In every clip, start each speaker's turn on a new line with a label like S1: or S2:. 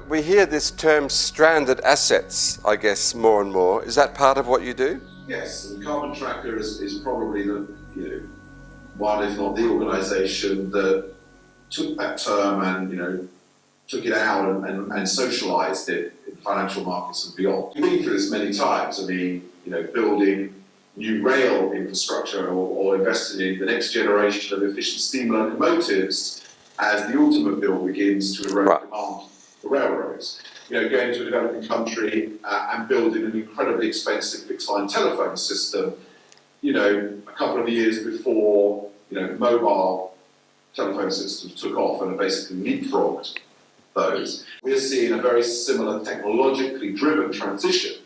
S1: we hear this term stranded assets, I guess, more and more. Is that part of what you do?
S2: Yes, and Carbon Tracker is probably the one, if not the organisation that took that term and took it out and socialised it in financial markets and beyond. We've been through this many times. I mean, building new rail infrastructure or investing in the next generation of efficient steam locomotives as the automobile begins to erode demand for railroads. Going to a developing country and building an incredibly expensive fixed line telephone system, a couple of years before, mobile telephone systems took off and basically leapfrogged those. We're seeing a very similar technologically driven transition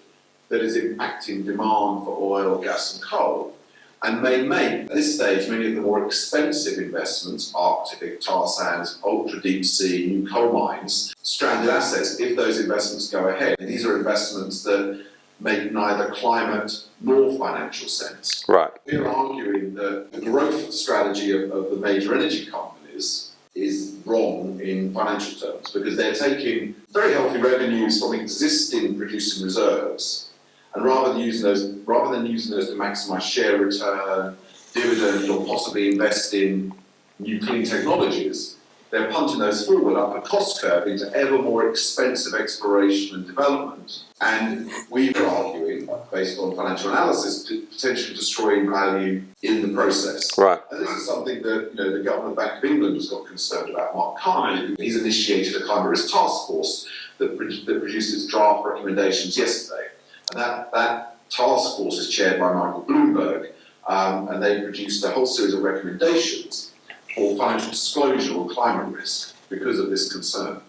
S2: that is impacting demand for oil, gas and coal, and may make, at this stage, many of the more expensive investments, Arctic, tar sands, ultra deep sea, new coal mines, stranded assets, if those investments go ahead. These are investments that make neither climate nor financial sense.
S1: Right.
S2: We're arguing that the growth strategy of the major energy companies is wrong in financial terms because they're taking very healthy revenues from existing producing reserves, and rather than using those to maximise share return, dividend, or possibly invest in new clean technologies, they're punting those forward up a cost curve into ever more expensive exploration and development. And we're arguing, based on financial analysis, potentially destroying value in the process.
S1: Right.
S2: And this is something that the Government Bank of England has got concerned about. Mark Carney, he's initiated a climate risk task force that produced its draft recommendations yesterday. And that task force is chaired by Michael Bloomberg, and they produced a whole series of recommendations for financial disclosure on climate risk because of this concern.